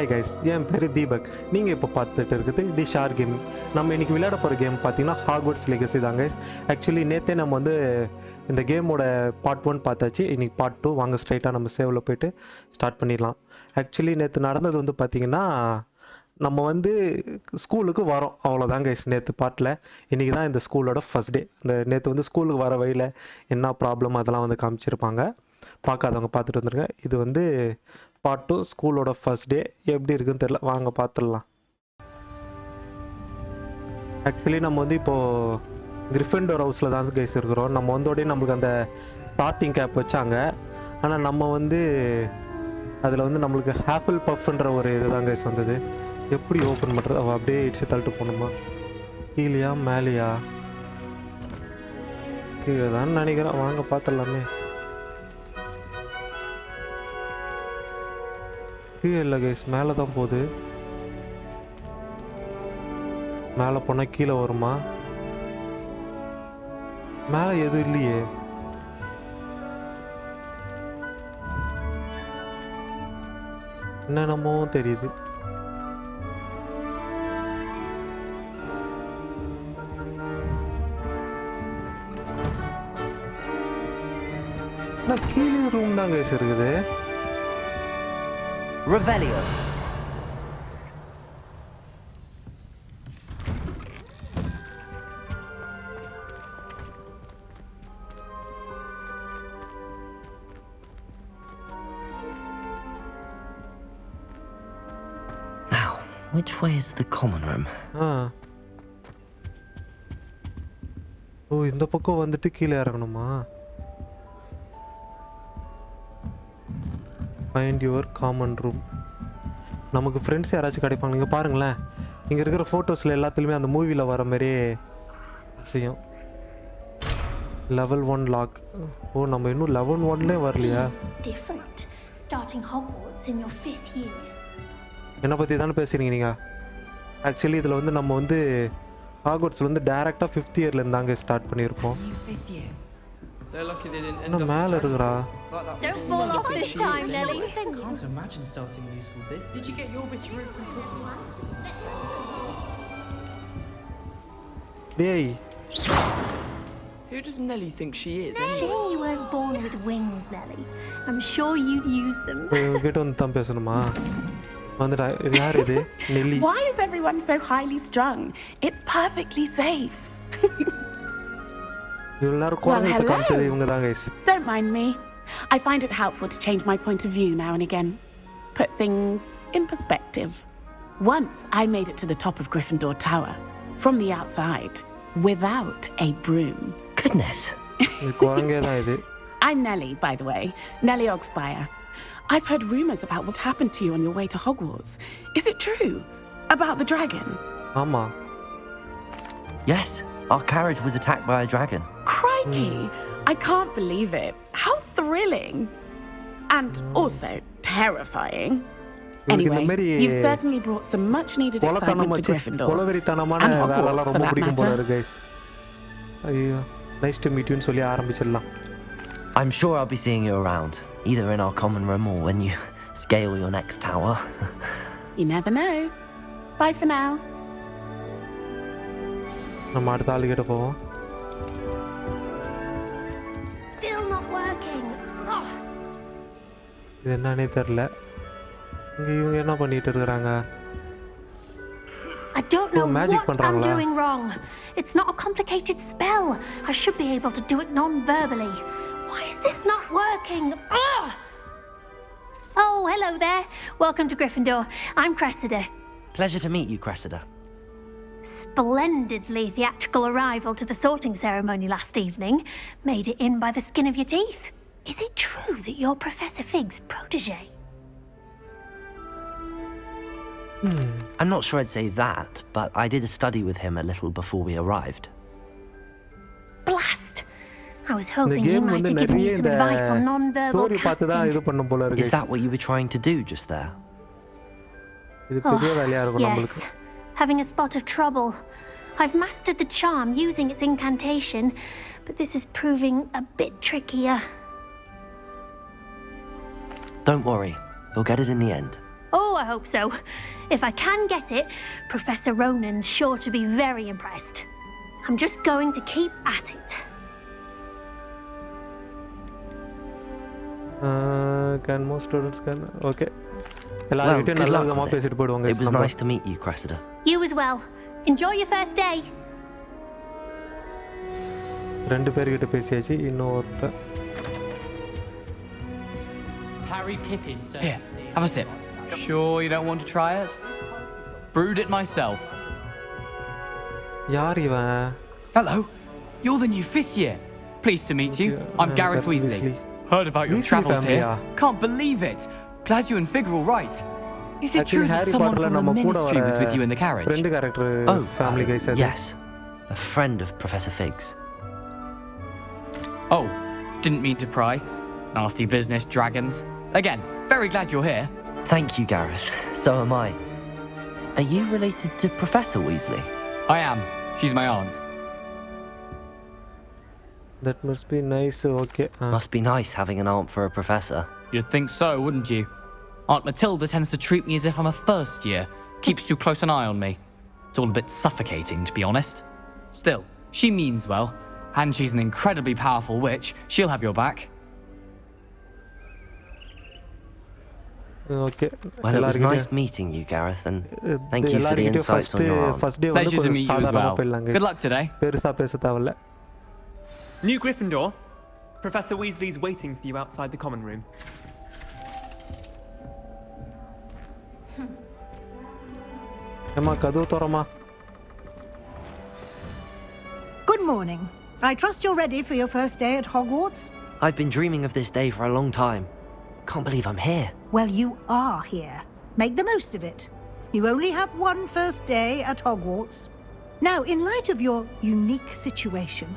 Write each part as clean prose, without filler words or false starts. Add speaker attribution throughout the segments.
Speaker 1: Hi guys, என் பேர் தீபக். நீங்கள் இப்போ பார்த்துட்டு இருக்குது தி ஷார் கேம். நம்ம இன்றைக்கி விளையாட போகிற கேம் பார்த்தீங்கன்னா ஹாக்வர்ட்ஸ் லெகசி தான் கைஸ். ஆக்சுவலி நேற்றே நம்ம வந்து இந்த கேமோட பார்ட் 1 பார்த்தாச்சு. இன்றைக்கி பார்ட் 2 வாங்க ஸ்ட்ரைட்டாக நம்ம சேவில் போய்ட்டு ஸ்டார்ட் பண்ணிடலாம். ஆக்சுவலி நேற்று நடந்தது வந்து பார்த்திங்கன்னா, நம்ம வந்து ஸ்கூலுக்கு வரோம், அவ்வளோதான் கைஸ். நேற்று பார்ட்டில் இன்றைக்கி தான் இந்த ஸ்கூலோட ஃபஸ்ட் டே. இந்த நேற்று வந்து ஸ்கூலுக்கு வர வழியில் என்ன ப்ராப்ளம் அதெல்லாம் வந்து காமிச்சிருப்பாங்க. பார்க்காதவங்க பார்த்துட்டு வந்துருங்க. இது வந்து பார்ட் 2 ஸ்கூலோட ஃபர்ஸ்ட் டே. எப்படி இருக்குன்னு தெரியல, வாங்க பார்த்துடலாம். ஆக்சுவலி நம்ம வந்து இப்போது கிரிஃபிண்டோர் ஹவுஸில் தான் கைஸ் இருக்கிறோம். நம்ம வந்தோடனே நம்மளுக்கு அந்த ஸ்டார்டிங் கேப் வச்சாங்க. ஆனால் நம்ம வந்து அதில் வந்து நம்மளுக்கு ஆப்பிள் பஃப்ன்ற ஒரு இது தான் கைஸ் வந்தது. எப்படி ஓப்பன் பண்ணுறது? அவள் அப்படியே இடிச்சு தள்ளிட்டு போகணுமா? கீழேயா மேலேயா? கீழே தான் நினைக்கிறேன். வாங்க பார்த்துடலாமே. கீழே இல்லை கைஸ், மேலே தான் போகுது. மேலே போனால் கீழே வருமா? மேலே எதுவும் இல்லையே. என்னென்னமோ தெரியுது. கீழே ரூம் தான் கைஸ் இருக்குது.
Speaker 2: Revelio. Now, which way is the common room?
Speaker 1: ஓ, இந்த பக்கம் வந்துட்டு கீழே இறங்கணுமா? Find your common room. நமக்கு ஃப்ரெண்ட்ஸ் யாராச்சும் கிடைப்பாங்க. நீங்கள் பாருங்களேன், இங்கே இருக்கிற ஃபோட்டோஸில் எல்லாத்துலேயுமே அந்த மூவியில் வர மாதிரியே செய்யும். Level 1 lock. ஓ, நம்ம இன்னும் லெவல் 1லே வரலையா? என்னை பற்றி தானே பேசுகிறீங்க நீங்கள்? ஆக்சுவலி இதில் வந்து நம்ம வந்து ஹாக்வர்ட்ஸில் வந்து டேரெக்டாக 5th இயர்லேருந்து தாங்க ஸ்டார்ட் பண்ணியிருக்கோம். இன்னும் மேலே இருக்கிறா?
Speaker 3: Don't fall off this time, Nelly.
Speaker 4: I can't imagine starting a new school. Did you get your bit of room from
Speaker 1: டேய்,
Speaker 5: Who does Nelly think she is?
Speaker 3: Shame you weren't born with wings, Nelly. I'm sure you'd use them.
Speaker 1: கிட்ட வந்து தான் பேசணுமா? வந்துடா. இது யார் இது? நெல்லி.
Speaker 6: Why is everyone so highly strung? It's perfectly safe.
Speaker 1: இவ்வளோ நேரம் குழந்தைகிட்ட காமிச்சது இவங்க தான் guys.
Speaker 6: Don't mind me. I find it helpful to change my point of view now and again. Put things in perspective. Once I made it to the top of Gryffindor Tower, from the outside, without a broom.
Speaker 2: Goodness.
Speaker 1: இது குழந்தைங்க தான் இது.
Speaker 6: I'm Nelly, by the way. Nelly Ogspire. I've heard rumors about what happened to you on your way to Hogwarts. Is it true? About the dragon?
Speaker 1: ஆமா.
Speaker 2: Yes, our carriage was attacked by a dragon.
Speaker 6: Crikey! I can't believe it. How thrilling! And also terrifying. Anyway, you've certainly brought some much-needed excitement to Gryffindor. And Hogwarts, for that matter.
Speaker 1: ஐயோ, nice to meet you ன்னு சொல்லி ஆரம்பிச்சிடலாம்.
Speaker 2: I'm sure I'll be seeing you around, either in our common room or when you scale your next tower.
Speaker 6: You never know. Bye for now.
Speaker 1: நம்ம அடுத்த ஆளு கிட்ட போவோம்.
Speaker 3: Still not working. Oh.
Speaker 1: இது என்னன்னே தெரியல. இங்கே இவங்க என்ன பண்ணிட்டு இருக்காங்க?
Speaker 3: I don't know what I'm
Speaker 1: பண்றாங்களா?
Speaker 3: doing wrong. It's not a complicated spell. I should be able to do it non-verbally. Why is this not working? Ugh! Oh, hello there. Welcome to Gryffindor. I'm Cressida.
Speaker 2: Pleasure to meet you, Cressida.
Speaker 3: Splendidly theatrical arrival to the sorting ceremony last evening. Made it in by the skin of your teeth. Is it true that you're Professor Fig's protege?
Speaker 2: I'm not sure I'd say that, but I did study with him a little before we arrived.
Speaker 3: Blast! I was hoping he might have given you some advice on non-verbal casting.
Speaker 2: Is that what you were trying to do just there?
Speaker 3: Yes. Having a spot of trouble. I've mastered the charm using its incantation, but this is proving a bit trickier.
Speaker 2: Don't worry, you'll get it in the end.
Speaker 3: Oh, I hope so. If I can get it, Professor Ronan's sure to be very impressed. I'm just going to keep at it.
Speaker 1: Can most students can okay.
Speaker 2: Well,
Speaker 1: எல்லார்கிட்டயும்
Speaker 2: good
Speaker 1: நல்ல
Speaker 2: luck
Speaker 1: விதமா
Speaker 2: with it.
Speaker 1: பேசிட்டு போடுவாங்க.
Speaker 2: It was nice to meet you, Cressida.
Speaker 3: You as well. Enjoy your first day.
Speaker 1: ரெண்டு பேர்கிட்ட பேசியாச்சு. இன்னொருத்த
Speaker 4: Harry Pippin, sir.
Speaker 7: Here, have a sip. Sure you don't want to try it? Brewed it myself.
Speaker 1: யார் இவன்?
Speaker 7: Hello, you're the new 5th year. Pleased to meet you. I'm Gareth Weasley. Heard about your
Speaker 1: Weasley
Speaker 7: travels
Speaker 1: family,
Speaker 7: here.
Speaker 1: yeah.
Speaker 7: Can't believe it. Glad you and Fig are all right. Is it
Speaker 1: Actually,
Speaker 7: true that
Speaker 1: Harry
Speaker 7: someone
Speaker 1: Potterல
Speaker 7: from the
Speaker 1: நம்ம கூட
Speaker 7: ministry was
Speaker 1: வர
Speaker 7: with you in the carriage?
Speaker 1: friend character family guys அது.
Speaker 2: Yes. A friend of Professor Fig's.
Speaker 7: Oh, didn't mean to pry. Nasty business, dragons. Again, very glad you're here.
Speaker 2: Thank you, Gareth. So am I. Are you related to Professor Weasley?
Speaker 7: I am. She's my aunt.
Speaker 1: That must be nice. Okay.
Speaker 2: Must be nice having an aunt for a professor.
Speaker 7: You'd think so, wouldn't you? Aunt Matilda tends to treat me as if I'm a first year. Keeps too close an eye on me. It's all a bit suffocating, to be honest. Still, she means well. And she's an incredibly powerful witch. She'll have your back.
Speaker 1: Okay.
Speaker 2: Well, it was nice meeting you, Gareth, and thank you for the insights on your aunt.
Speaker 1: First day வந்து
Speaker 7: Pleasure to
Speaker 1: கொஞ்சம்
Speaker 7: meet you as
Speaker 1: சாதாரணமா
Speaker 7: well.
Speaker 1: போயிடலாங்க.
Speaker 7: Good luck today.
Speaker 1: பெருசா பேச தேவையில்ல.
Speaker 8: New Gryffindor. Professor Weasley's waiting for you outside the common room.
Speaker 1: ஏம்மா கதவு தரமா?
Speaker 9: Good morning. I trust you're ready for your first day at Hogwarts?
Speaker 2: I've been dreaming of this day for a long time. Can't believe I'm here.
Speaker 9: Well, you are here. Make the most of it. You only have one first day at Hogwarts. Now, in light of your unique situation,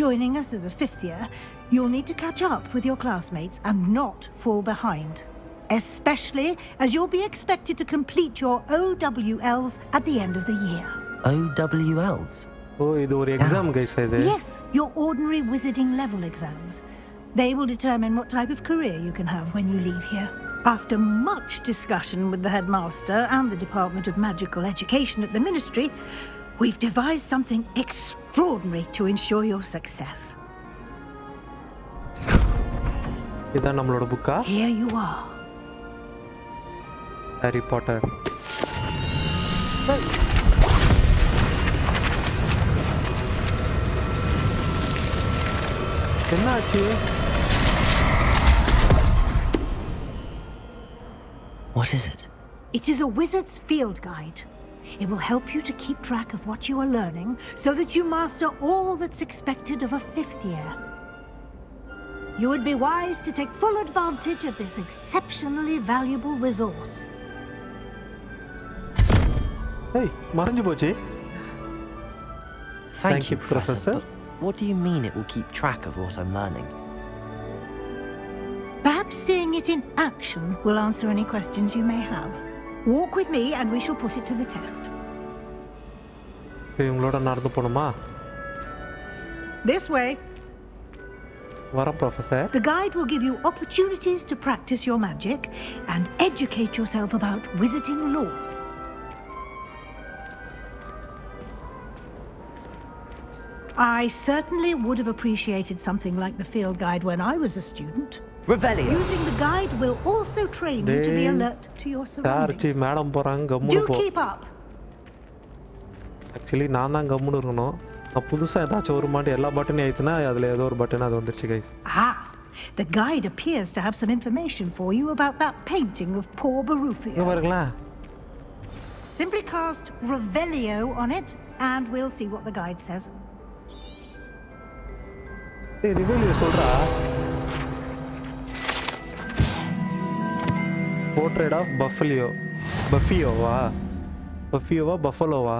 Speaker 9: joining us as a 5th year, you'll need to catch up with your classmates and not fall behind. Especially as you'll be expected to complete your OWLs at the end of the year.
Speaker 2: OWLs?
Speaker 1: ஓ இது ஒரு exam guys இது.
Speaker 9: Yes, your ordinary wizarding level exams. They will determine what type of career you can have when you leave here. After much discussion with the headmaster and the Department of Magical Education at the Ministry, we've devised something extraordinary to ensure your success.
Speaker 1: இதான் நம்மளோட புக்கா?
Speaker 9: Here you are.
Speaker 1: Harry Potter. என்னாச்சு?
Speaker 2: What is it?
Speaker 9: It is a wizard's field guide. It will help you to keep track of what you are learning so that you master all that's expected of a 5th year. You would be wise to take full advantage of this exceptionally valuable resource.
Speaker 1: ஏய் மறந்து போச்சு.
Speaker 2: Thank you, Professor.
Speaker 1: Professor.
Speaker 2: But what do you mean it will keep track of what I'm learning?
Speaker 9: Perhaps seeing it in action will answer any questions you may have. Walk with me and we shall put it to the test.
Speaker 1: இப்போ இவங்களோட நடந்து போணுமா?
Speaker 9: This way.
Speaker 1: வரேன் professor.
Speaker 9: The guide will give you opportunities to practice your magic and educate yourself about wizarding lore. I certainly would have appreciated something like the field guide when I was a student.
Speaker 2: Revelio.
Speaker 9: Using the guide will also train you to be alert to your
Speaker 1: சார்ச்சி
Speaker 9: surroundings.
Speaker 1: Madam போறாங்க கம்முனு
Speaker 9: Do
Speaker 1: போ.
Speaker 9: keep up.
Speaker 1: Actually நான் தான் கம்முனு இருக்கணும். நான் புதுசாக ஏதாச்சும் ஒரு மாட்டு எல்லா பட்டனையும் ஆயிடுச்சுன்னா அதில் ஏதோ ஒரு பட்டன் அது வந்துருச்சு guys.
Speaker 9: Ah, the guide appears to have some information for you about that painting of poor
Speaker 1: இங்கே
Speaker 9: Barufia.
Speaker 1: பாருங்களா.
Speaker 9: Simply cast Revelio on it and we'll see what the guide says.
Speaker 1: ஏய் ரிவெலியோ சொல்றா. Portrait of பஃபலியோ. பஃபியோவா? பஃபியோவா பஃபலோவா?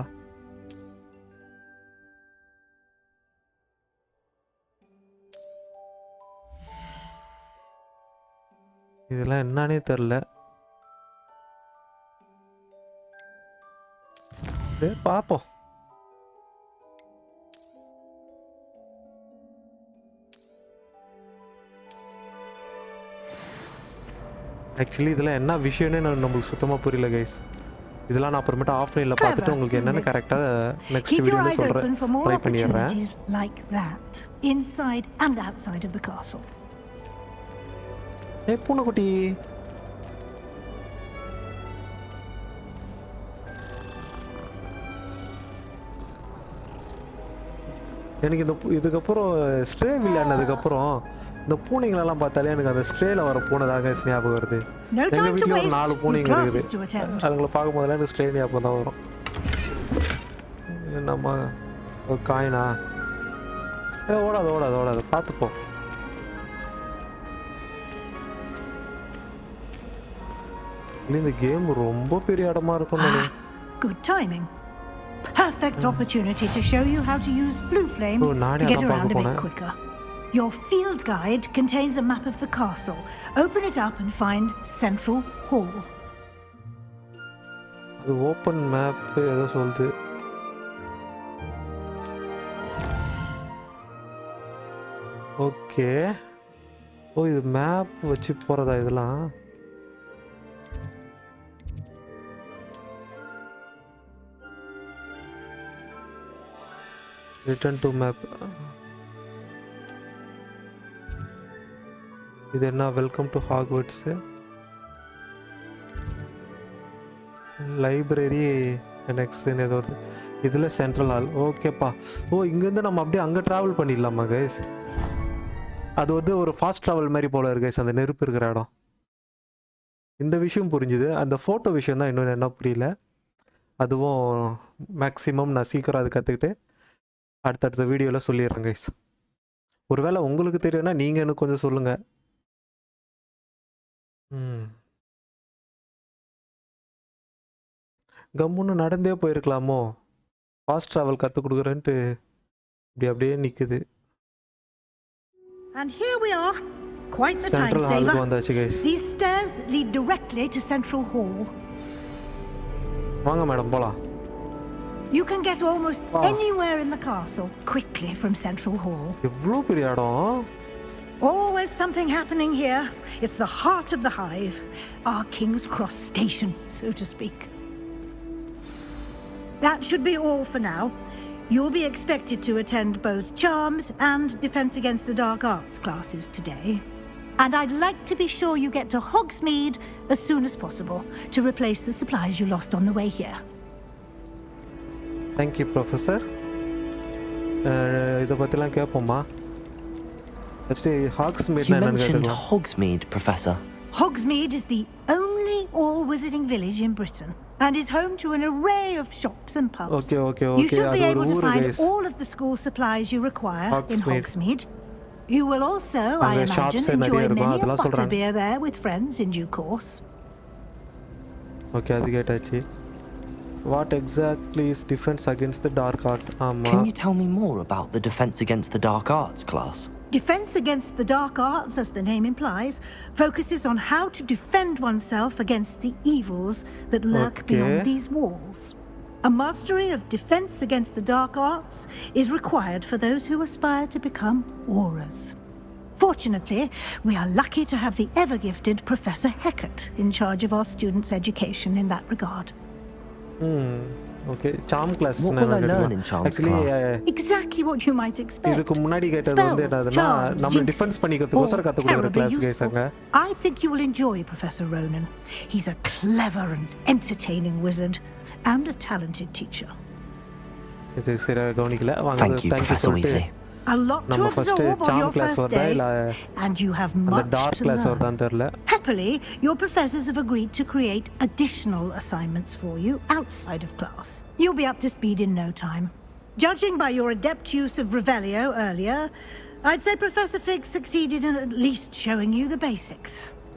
Speaker 1: இதெல்லாம் என்னன்னே தெரில. சரி பார்ப்போம். ஆக்சுவலி இதில் என்ன விஷயம்னே நம்மளுக்கு சுத்தமாக புரியல கைஸ். இதெல்லாம் நான் அப்புறமேட்டு ஆஃப்லைனில் பார்த்துட்டு உங்களுக்கு என்னென்னு கரெக்டாக நெக்ஸ்ட்
Speaker 9: Keep your
Speaker 1: வீடியோவில்
Speaker 9: eyes
Speaker 1: சொல்கிறேன்,
Speaker 9: open for more
Speaker 1: ட்ரை பண்ணிடுறேன்.
Speaker 9: opportunities like that, inside and outside of the castle.
Speaker 1: பூனைக்குட்டி எனக்கு இதுக்கப்புறம் ஸ்ட்ரே விளையாடினதுக்கப்புறம் இந்த பூனைங்களெல்லாம் பார்த்தாலே எனக்கு அந்த ஸ்ட்ரேல வர பூனை தாங்க ஞாபகம் வருது. எங்கள் வீட்டில் ஒரு 4 பூனைங்க இருக்குது. அதுங்களை பார்க்கும்போதெல்லாம் எனக்கு ஸ்ட்ரே ஞாபகம் தான் வரும். என்னம்மா ஒரு காயினா? ஓடாது பார்த்துப்போம். இந்த கேம் ரொம்ப பெரிய இடமா இருக்கும்.
Speaker 9: Good timing. Perfect opportunity to show you how to use flue flames to get around a bit quicker. Your field guide contains a map of the castle. Open it up and find Central Hall.
Speaker 1: The open map ஏதோ சொல்லுது. Okay. இது map வச்சு போறதா இதெல்லாம்? Return to map. இது என்ன? Welcome to Hogwarts. Library நெக்ஸ்ட்னு ஏதோ இதில் சென்ட்ரல் ஹால். ஓகேப்பா. இங்கேருந்து நம்ம அப்படியே அங்கே ட்ராவல் பண்ணிடலாமா கைஸ்? அது ஒரு ஃபாஸ்ட் ட்ராவல் மாதிரி போல இருக்கு கைஸ், அந்த நெருப்பு இருக்கிற இடம். இந்த விஷயம் புரிஞ்சுது. அந்த ஃபோட்டோ விஷயம் தான் இன்னும் என்ன புரியல. அதுவும் மேக்ஸிமம் நான் சீக்கிரம் அது கற்றுக்கிட்டு அடுத்தடுத்த வீடியோவில் சொல்லிடுறேன் கைஸ். ஒருவேளை உங்களுக்கு தெரியும்னா நீங்கள் எனக்கு கொஞ்சம் சொல்லுங்கள். கம்முன்னு நடந்தே போயிருக்கலாமோ? ஃபாஸ்ட் ட்ராவல் கற்றுக் கொடுக்குறேன்ட்டு அப்படியே நிற்குது.
Speaker 9: And here we are. Quite the time
Speaker 1: Central
Speaker 9: saver.
Speaker 1: Hall வந்தாச்சு guys.
Speaker 9: These stairs lead directly to Central Hall.
Speaker 1: வாங்க மேடம் போலாம்.
Speaker 9: You can get almost anywhere in the castle quickly from Central Hall.
Speaker 1: எவ்வளோ பெரிய இடம்.
Speaker 9: Always something happening here. It's the heart of the hive, our King's Cross station, so to speak. That should be all for now. You'll be expected to attend both Charms and Defense Against the Dark Arts classes today. And I'd like to be sure you get to Hogsmeade as soon as possible to replace the supplies you lost on the way here.
Speaker 1: Thank you, Professor. இதை பற்றிலாம் கேட்போமா?
Speaker 2: You mentioned Hogsmeade, Professor.
Speaker 9: Hogsmeade is the only all-wizarding village in Britain and is home to an array of shops and pubs.
Speaker 1: Okay.
Speaker 9: You should be able to find all of the school supplies you require in Hogsmeade. You will also, I imagine, enjoy many a butterbeer there with friends in due course.
Speaker 1: Okay, அது கேட்டாச்சு. What exactly is Defense Against the Dark Arts?
Speaker 2: Can you tell me more about the Defense Against the Dark Arts class?
Speaker 9: Defense Against the Dark Arts, as the name implies, focuses on how to defend oneself against the evils that lurk beyond these walls. A mastery of Defense Against the Dark Arts is required for those who aspire to become auras. Fortunately, we are lucky to have the ever-gifted Professor Heckert in charge of our students' education in that regard.
Speaker 1: Okay, charm class.
Speaker 2: What will I learn in charm class?
Speaker 9: Exactly what you might expect.
Speaker 1: இதுக்கு முன்னாடி கேட்டது வந்து என்னதுன்னா நம்ம defence பண்ணிக்கிறதுக்கோசரம் கத்து கொடுக்குற class கைஸ்ங்க.
Speaker 9: I think you will enjoy Professor Ronan. He's a clever and entertaining wizard and a talented teacher.
Speaker 1: இது சரியா கவனிக்கல. வாங்க.
Speaker 2: Thank you, Professor Weasley.
Speaker 9: A lot to absorb on your first day, and you have much to learn. Happily, your professors have agreed to create additional assignments for you outside of class. You'll be up to speed in no time. Judging by your adept use of Revelio earlier, I'd say Professor Fig succeeded in at least showing you the basics.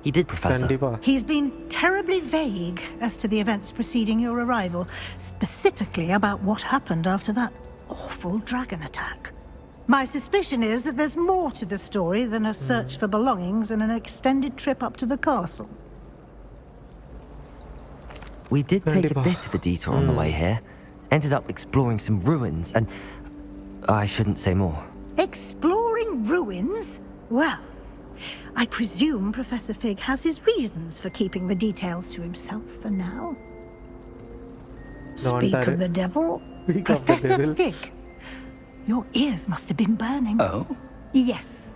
Speaker 2: He did, Professor.
Speaker 9: He's been terribly vague as to the events preceding your arrival, specifically about what happened after that awful dragon attack. My suspicion is that there's more to the story than a search for belongings and an extended trip up to the castle.
Speaker 2: We did take a bit of a detour on the way here. Ended up exploring some ruins and... I shouldn't say more.
Speaker 9: Exploring ruins? Well, I presume Professor Fig has his reasons for keeping the details to himself for now. Speak of the devil,
Speaker 1: Speak of the
Speaker 9: Professor
Speaker 1: devil.
Speaker 9: Fig. Your ears must have been burning.
Speaker 10: Oh?
Speaker 9: Yes.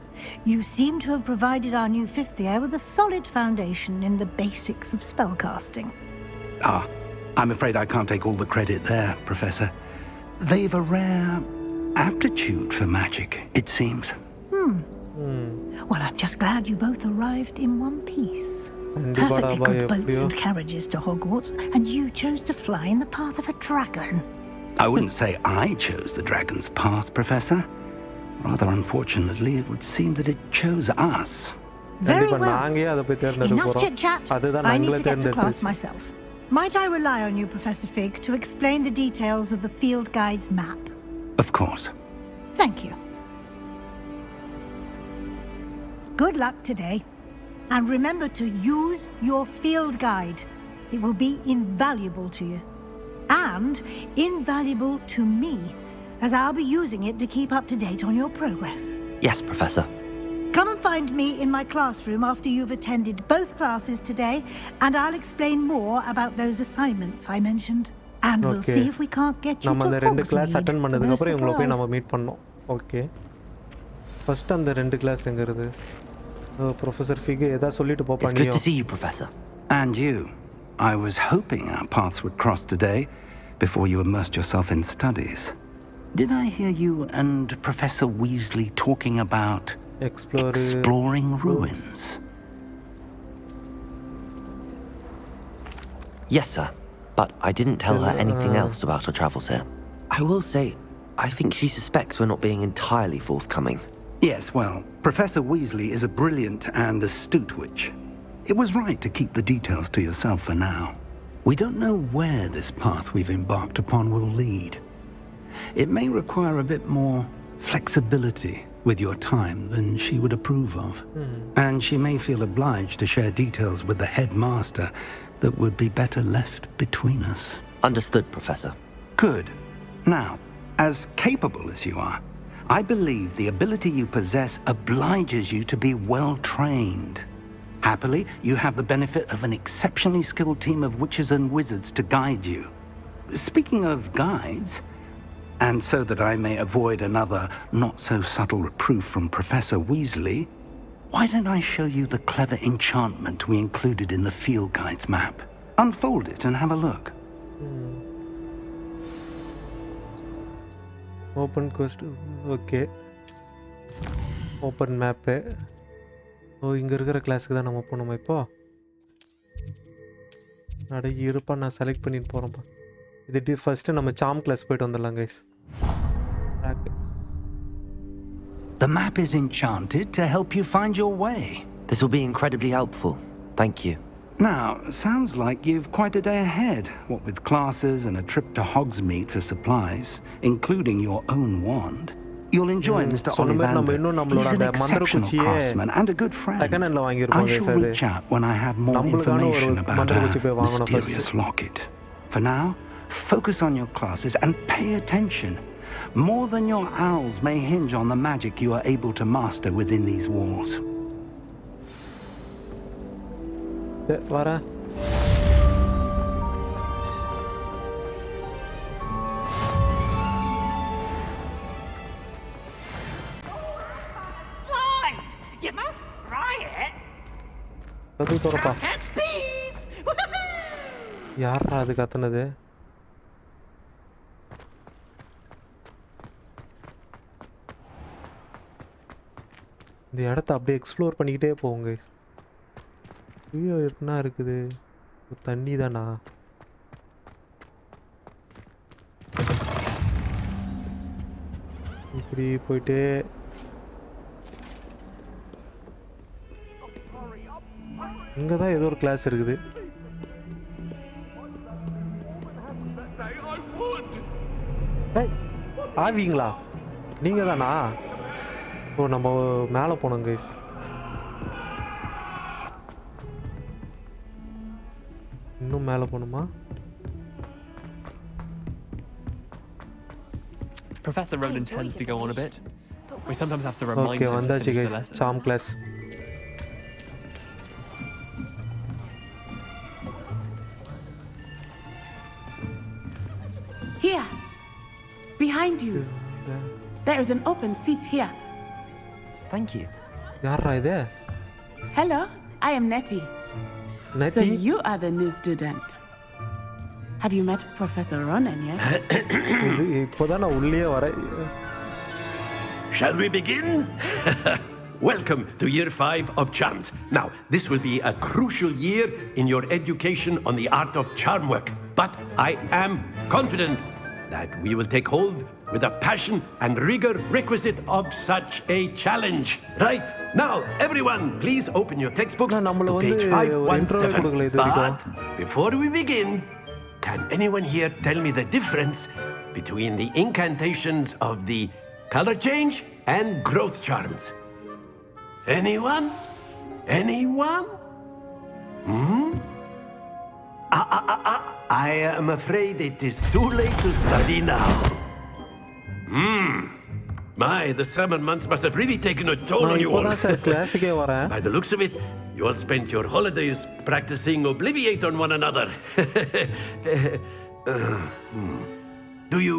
Speaker 9: You seem to have provided our new fifth year with a solid foundation in the basics of spellcasting.
Speaker 10: Ah, I'm afraid I can't take all the credit there, Professor. They've a rare aptitude for magic, it seems.
Speaker 9: Well, I'm just glad you both arrived in one piece.
Speaker 1: Kandippa
Speaker 9: Perfectly
Speaker 1: da,
Speaker 9: good
Speaker 1: bhai,
Speaker 9: boats
Speaker 1: epdiyo.
Speaker 9: and carriages to Hogwarts, and you chose to fly in the path of a dragon.
Speaker 10: I wouldn't say I chose the dragon's path, Professor. Rather unfortunately, it would seem that it chose us.
Speaker 9: Very
Speaker 1: கண்டிப்பா
Speaker 9: well.
Speaker 1: நாங்க ஏன் அதை போய் தேர்ந்தெடுக்க
Speaker 9: Enough
Speaker 1: போறோம்
Speaker 9: chit-chat.
Speaker 1: அதுதான்
Speaker 9: I need
Speaker 1: நாங்களே
Speaker 9: to get to class
Speaker 1: தேர்ந்தெடுத்து
Speaker 9: myself. Might I rely on you, Professor Fig, to explain the details of the field guide's map?
Speaker 10: Of course.
Speaker 9: Thank you. Good luck today. And remember to use your field guide. It will be invaluable to you. And invaluable to me, as I'll be using it to keep up to date on your progress.
Speaker 2: Yes, Professor.
Speaker 9: Come and find me in my classroom after you've attended both classes today, and I'll explain more about those assignments I mentioned. And we'll
Speaker 1: Okay.
Speaker 9: see if we can't get you
Speaker 1: நம்ம
Speaker 9: to
Speaker 1: அந்த ரெண்டு class
Speaker 9: Hogsmeade
Speaker 1: attend
Speaker 9: for
Speaker 1: பண்ணதுக்கு
Speaker 9: no
Speaker 1: அப்புறம் இவங்களை போய் நம்ம
Speaker 9: surprise.
Speaker 1: Meet பண்ணோம் okay first அந்த ரெண்டு கிளாஸ் எங்க இருக்கு ப்ரொஃபசர் ஃபிக் ஏதாவது சொல்லிட்டு
Speaker 2: It's
Speaker 1: போப்பா
Speaker 2: good to
Speaker 1: நீயும்
Speaker 2: see you, Professor.
Speaker 10: And you. I was hoping our paths would cross today before you immersed yourself in studies. Did I hear you and Professor Weasley talking about exploring ruins?
Speaker 2: Yes, sir. But I didn't tell her anything else about our travels here. I will say, I think she suspects we're not being entirely forthcoming.
Speaker 10: Yes, well, Professor Weasley is a brilliant and astute witch. It was right to keep the details to yourself for now. We don't know where this path we've embarked upon will lead. It may require a bit more flexibility with your time than she would approve of. And she may feel obliged to share details with the headmaster that would be better left between us.
Speaker 2: Understood, Professor.
Speaker 10: Good. Now, as capable as you are, I believe the ability you possess obliges you to be well trained. Happily, you have the benefit of an exceptionally skilled team of witches and wizards to guide you. Speaking of guides, and so that I may avoid another not-so-subtle reproof from Professor Weasley, why don't I show you the clever enchantment we included in the field guide's map? Unfold it and have a look.
Speaker 1: Open ghost okay open map oh இங்கே இருக்கிற கிளாஸுக்கு தான் நம்ம போகணுமா இப்போ அட இருப்பா நான் செலக்ட் பண்ணிட்டு போகிறேன்ப்பா இது ஃபஸ்ட்டு நம்ம சாம் கிளாஸ் போயிட்டு வந்துடலாம் guys
Speaker 10: The map is enchanted to help you find your way.
Speaker 2: This will be incredibly helpful. Thank you.
Speaker 10: Now, sounds like you've quite a day ahead, what with classes and a trip to Hogsmeade for supplies, including your own wand. You'll enjoy Mr. Ollivander. He's an exceptional craftsman and a good friend. I shall reach out when I have more information about our mysterious locket. For now, focus on your classes and pay attention. More than your owls may hinge on the magic you are able to master within these walls.
Speaker 1: வரேன்
Speaker 6: Slide! You must try it!
Speaker 1: கதவு திறப்பா
Speaker 6: Catch bees!
Speaker 1: யாரா அது கத்துனது இந்த இடத்த அப்படியே explore பண்ணிக்கிட்டே போங்க ஐயோ என்ன இருக்குது தண்ணி தானா இப்படி போயிட்டு இங்கே தான் ஏதோ ஒரு கிளாஸ் இருக்குது ஏய், ஆவீங்களா நீங்கள் தானா ஓ நம்ம மேலே போனோம் கைஸ் இன்னும் மேலே போகணுமா
Speaker 8: Professor Ronan tends to go on a bit. We sometimes have to remind
Speaker 1: okay
Speaker 8: him to
Speaker 1: வந்தாச்சு
Speaker 8: finish the
Speaker 1: guys
Speaker 8: lesson.
Speaker 1: Sam class
Speaker 6: There is an open seat here.
Speaker 2: Thank you.
Speaker 1: யாரா இது?
Speaker 6: Hello, I am Nettie. So
Speaker 1: Nettie?
Speaker 6: you are the new student. Have you met Professor Ronan yet?
Speaker 1: இது இப்போதான் நான் உள்ளே வரேன்.
Speaker 11: Shall we begin? Welcome to Year 5 of Charms. Now, this will be a crucial year in your education on the art of charm work. But I am confident that we will take hold with the passion and rigor requisite of such a challenge. Right, now, everyone, please open your textbooks to page 517. But before we begin, can anyone here tell me the difference between the incantations of the color change and growth charms? Anyone? Anyone? I am afraid it is too late to study now. My, the summer months must have really taken a toll on you all. By the looks of it, you all spent your holidays practicing Obliviate on one another. Do you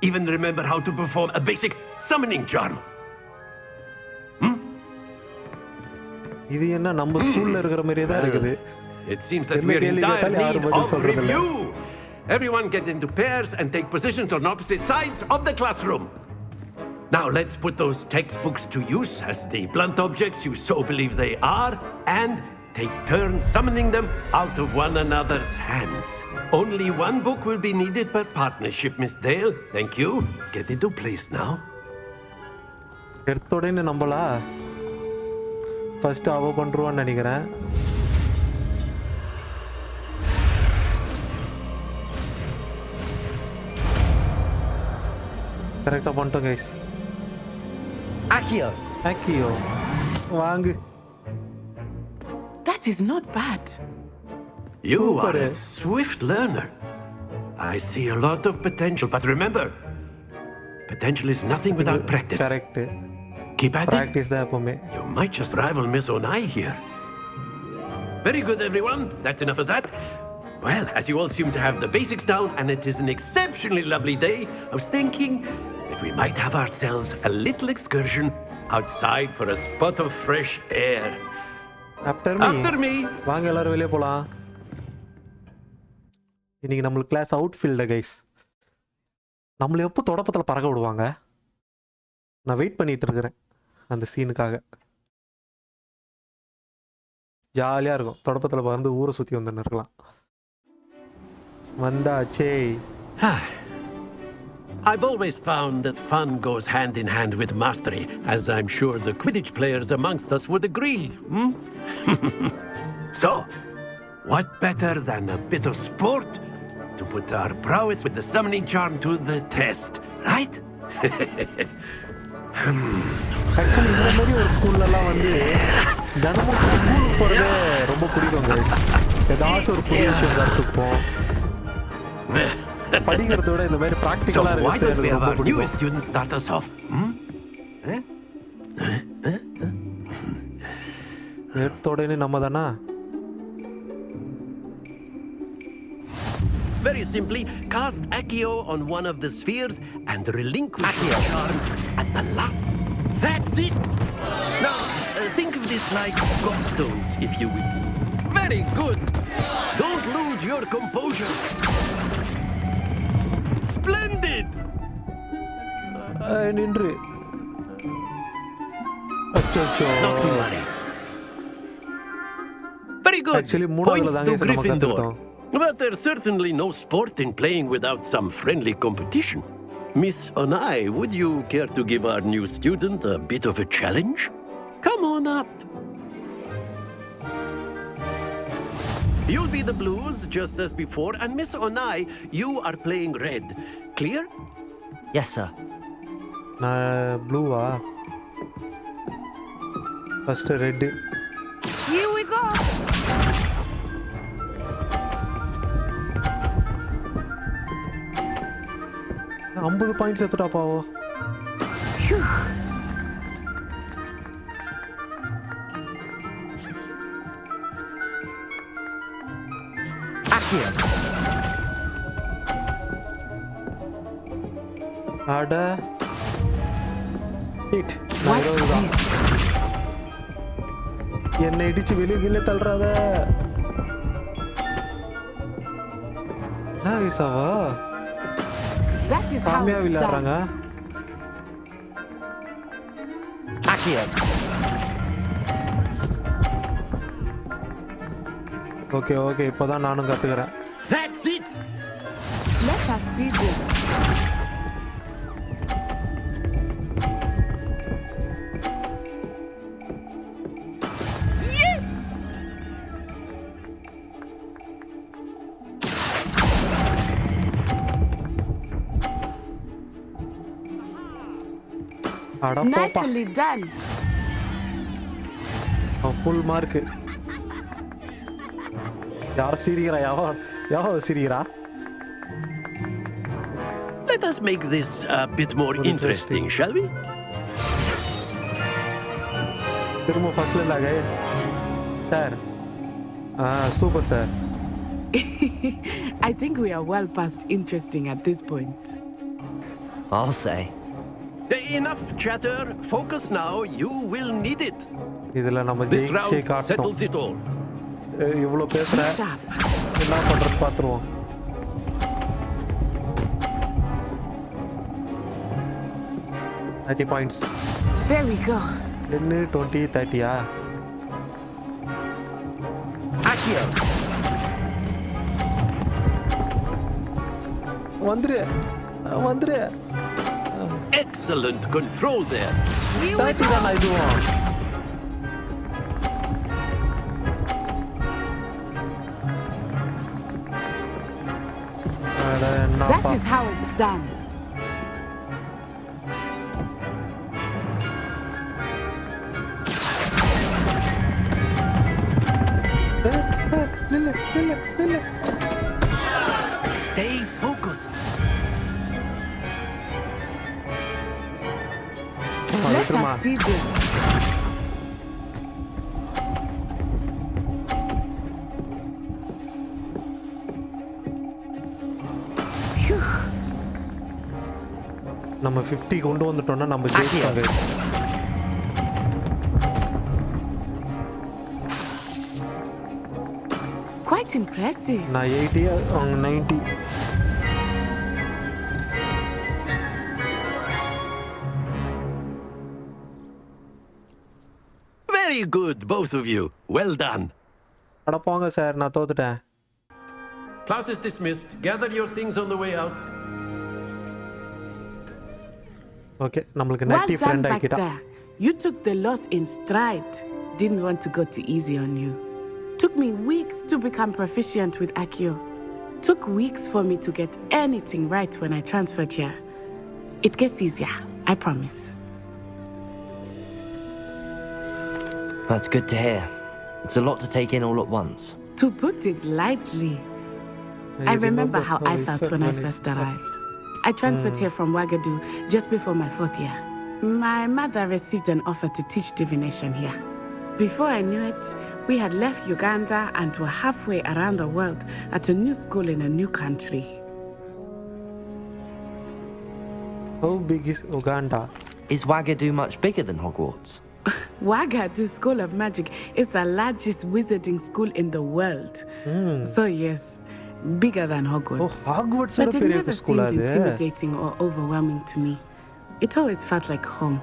Speaker 11: even remember how to perform a basic summoning charm?
Speaker 1: இது என்ன நம்ம ஸ்கூல்ல இருக்கிற மாதிரியே தான் இருக்குது.
Speaker 11: It seems that we are in dire need of review. Everyone get into pairs and take positions on opposite sides of the classroom. Now let's put those textbooks to use as the blunt objects you so believe they are, and take turns summoning them out of one another's hands. Only one book will be needed per partnership, Miss Dale. Thank you. Get into place now.
Speaker 1: எடுத்தோடனே நம்மளா first அவ பண்றோம்னு நினைக்கிறேன். கரெக்டா பண்ணிட்டோம் guys. Akio வாங்கு.
Speaker 6: That is not bad.
Speaker 11: You are a swift learner. I see a lot of potential, but remember, potential is nothing without practice.
Speaker 1: Correct.
Speaker 11: Keep at
Speaker 1: Practice that for me.
Speaker 11: You might just rival Miss Onai here. Very good, everyone. That's enough of that. Well, as you all seem to have the basics down, and it is an exceptionally lovely day, I was thinking that we might have ourselves a little excursion outside for a spot of fresh air. After me.
Speaker 1: வாங்க எல்லாரும் வெளியே போலாம். இன்னைக்கு நம்மளுக்கு class outfield guys. நம்மள எப்போ தொடப்பத்துல பறக்க விடுவாங்க? நான் வெயிட் பண்ணிட்டு இருக்கிறேன் அந்த சீனுக்காக. ஜாலியா இருக்கும். தொடப்பத்துல பறந்து ஊரை சுத்தி வந்துன்னு இருக்கலாம். வந்தாச்சே.
Speaker 11: I've always found that fun goes hand in hand with mastery, as I'm sure the Quidditch players amongst us would agree. So, what better than a bit of sport to put our prowess with the summoning charm to the test, right?
Speaker 1: Actually இந்த மாதிரி ஒரு ஸ்கூல்லலாம் வந்து தினமும் ஸ்கூலுக்கு போகிறதே ரொம்ப பிடிக்கும் guys. ஏதாச்சும் ஒரு புது விஷயம் கற்றுப்போம். படிக்கிறத விட இந்த மாதிரி ப்ராக்டிக்கலாக
Speaker 11: So why don't we have our
Speaker 1: ரொம்ப
Speaker 11: newest students start us off?
Speaker 1: எடுத்தோடனே நம்ம தானா?
Speaker 11: Very simply, cast Accio on one of the spheres and relinquish the charm at the last. That's it! Now, think of this like gobstones, if you will. Very good! Don't lose your composure. Splendid!
Speaker 1: நின்று. அச்சோ.
Speaker 11: Not to worry. Very good.
Speaker 1: Actually,
Speaker 11: Points to Gryffindor. But there's certainly no sport in playing without some friendly competition. Miss Onai, would you care to give our new student a bit of a challenge? Come on up. You'll be the blues just as before, and Miss Onai, you are playing red. Clear?
Speaker 2: Yes, sir.
Speaker 1: நான் ப்ளூவா? First red.
Speaker 6: Here we go.
Speaker 1: நான் 50 points எடுத்துட்டா பாவோ.
Speaker 2: Accio.
Speaker 1: அட Hit. நான் தான் என்னை இடிச்சு வெளியே கீழே தள்ளுறாத. நாகேசாவா சாமியா விளையாடுறாங்க. ஓகே ஓகே இப்போதான் நானும் கத்துக்கிறேன்.
Speaker 11: That's it.
Speaker 6: Let us see this. Yes!
Speaker 1: அட போப்பா.
Speaker 6: Nicely done.
Speaker 1: Full mark. யாரோ சிரிக்கிறா, யாவோ சிரிக்கிறா.
Speaker 11: Let us make this a bit more interesting, shall we?
Speaker 1: திரும்ப ஃபர்ஸ்ட்ல இருந்தாங்க sir. Super sir.
Speaker 6: I think we are well past interesting at this point.
Speaker 2: I'll say.
Speaker 11: Enough chatter. Focus now. You will need it.
Speaker 1: இதுல நம்ம
Speaker 11: This
Speaker 1: ஜெயிச்சே
Speaker 11: round
Speaker 1: காட்டணும்.
Speaker 11: settles it all.
Speaker 1: இவ்வளோ பேசுறேன், என்ன பண்றது பார்த்துருவோம். $30
Speaker 6: There we go.
Speaker 1: 10, 20, 30.
Speaker 11: Akio.
Speaker 1: வந்துரு.
Speaker 11: Excellent control there.
Speaker 1: 30 தான் இதுவும்.
Speaker 6: That is how it's done.
Speaker 11: Stay focused.
Speaker 6: Let us see this.
Speaker 1: நம்ம 50 கொண்டு வந்துட்டோம்னா நம்ம ஜெயிச்சாங்க.
Speaker 6: Quite impressive.
Speaker 1: நான் 80 அவங்க 90.
Speaker 11: Very good, both of you. Well done.
Speaker 1: அட போங்க சார், நான் தோத்துட்டேன்.
Speaker 11: Class is dismissed. Gather your things on the way out.
Speaker 1: Okay, நம்மளுக்கு
Speaker 6: Well
Speaker 1: நெட்டி
Speaker 6: done
Speaker 1: friend
Speaker 6: back
Speaker 1: ஆக்கிட்டா.
Speaker 6: there. You took the loss in stride. Didn't want to go too easy on you. Took me weeks to become proficient with Akio. Took weeks for me to get anything right when I transferred here. It gets easier, I promise.
Speaker 2: That's good to hear. It's a lot to take in all at once.
Speaker 6: To put it lightly, I remember how I felt when I first arrived. I transferred here from Wagadu just before my 4th year. My mother received an offer to teach divination here. Before I knew it, we had left Uganda and were halfway around the world at a new school in a new country.
Speaker 1: How big is Uganda?
Speaker 2: Is Wagadu much bigger than Hogwarts?
Speaker 6: Wagadu School of Magic is the largest wizarding school in the world. So yes, bigger than Hogwarts.
Speaker 1: Oh, Hogwarts
Speaker 6: but
Speaker 1: is
Speaker 6: it
Speaker 1: a
Speaker 6: never
Speaker 1: school,
Speaker 6: seemed intimidating or overwhelming to me. It always felt like home.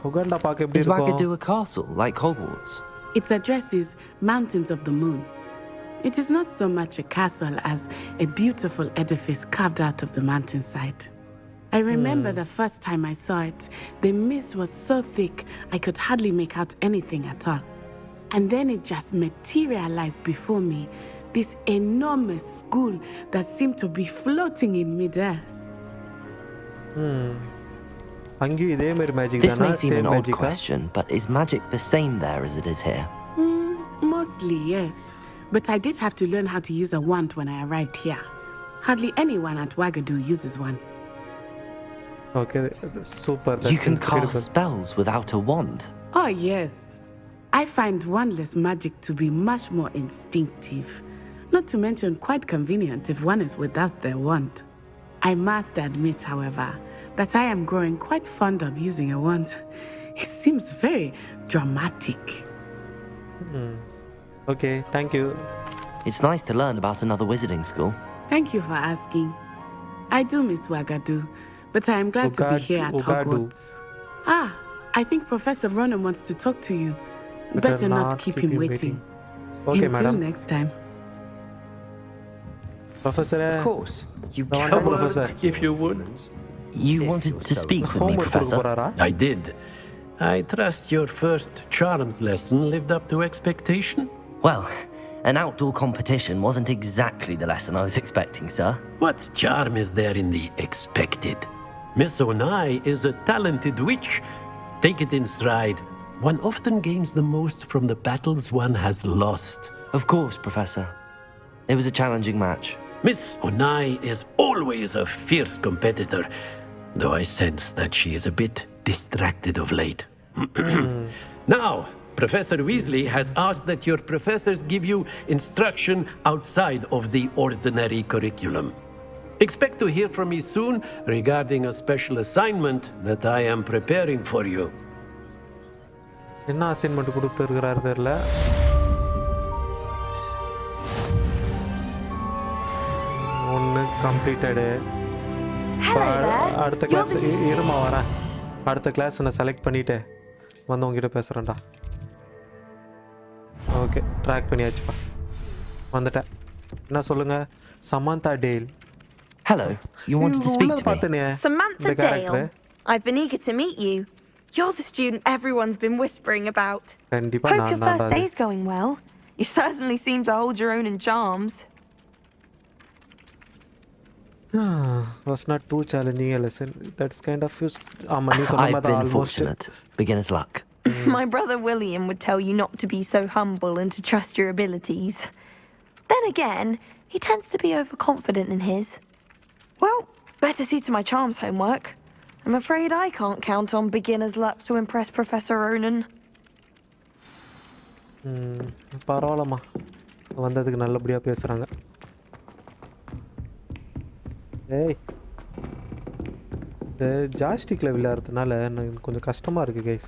Speaker 1: Uganda பார்க்க எப்படி
Speaker 2: Is
Speaker 1: இருக்கும்?
Speaker 2: Wagadu a castle like Hogwarts?
Speaker 6: Its address is Mountains of the Moon. It is not so much a castle as a beautiful edifice carved out of the mountainside. I remember the first time I saw it, the mist was so thick I could hardly make out anything at all. And then it just materialized before me, this enormous school that seemed to be floating in midair.
Speaker 1: அங்கேயும் இதே மாதிரி magic
Speaker 2: This
Speaker 1: தானா?
Speaker 2: may seem an
Speaker 1: same
Speaker 2: odd
Speaker 1: மேஜிக்கா?
Speaker 2: question, but is magic the same there as it is here?
Speaker 6: Mostly, yes. But I did have to learn how to use a wand when I arrived here. Hardly anyone at Wagadu uses one.
Speaker 1: Okay, super.
Speaker 2: You can cast spells without a wand.
Speaker 6: Oh, yes. I find wandless magic to be much more instinctive. Not to mention quite convenient if one is without their wand. I must admit, however, that I am growing quite fond of using a wand. It seems very dramatic.
Speaker 1: Okay, thank you.
Speaker 2: It's nice to learn about another wizarding school.
Speaker 6: Thank you for asking. I do miss Wagadu, but I am glad to be here at Hogwarts. I think Professor Ronan wants to talk to you. Better not keep him waiting.
Speaker 1: Okay,
Speaker 6: Until
Speaker 1: madam.
Speaker 6: next time.
Speaker 1: Professor.
Speaker 11: Of course.
Speaker 1: You can, Professor.
Speaker 11: If you would.
Speaker 2: You wanted to speak with me, Professor?
Speaker 11: I did. I trust your first charms lesson lived up to expectation?
Speaker 2: Well, an outdoor competition wasn't exactly the lesson I was expecting, sir.
Speaker 11: What charm is there in the expected? Miss Onai is a talented witch. Take it in stride. One often gains the most from the battles one has lost.
Speaker 2: Of course, Professor. It was a challenging match.
Speaker 11: Miss Onai is always a fierce competitor, though I sense that she is a bit distracted of late. Now, Professor Weasley has asked that your professors give you instruction outside of the ordinary curriculum. Expect to hear from me soon regarding a special assignment that I am preparing for you.
Speaker 1: என்ன assignment கொடுத்துருக்கிறாரு தெரியல. ஒன்று completed. அடுத்த class இருமா வரேன். அடுத்த class நான் select பண்ணிவிட்டு வந்து உங்ககிட்ட பேசுகிறேன்டா. Okay, track பண்ணியாச்சுப்பா. வந்துட்டேன். என்ன சொல்லுங்கள்? Samantha Dale.
Speaker 2: Hello, you wanted to speak to me?
Speaker 12: Samantha Dale. I've been eager to meet you. You're the student everyone's been whispering about. Hope your first day's going well. You certainly seem to hold your own in charms.
Speaker 1: Was not too challenging a lesson. That's kind of
Speaker 2: I've been fortunate. Beginner's luck.
Speaker 12: My brother William would tell you not to be so humble and to trust your abilities. Then again, he tends to be overconfident in his. Well, better see to my charms homework. I'm afraid I can't count on beginner's luck to impress Professor Ronan.
Speaker 1: பரவாயில்லம்மா, வந்ததுக்கு நல்லபடியாக பேசுகிறாங்க. ஏய், இந்த ஜாஸ்டிக்கில் விளையாடுறதுனால எனக்கு கொஞ்சம் கஷ்டமாக இருக்குது கைஸ்.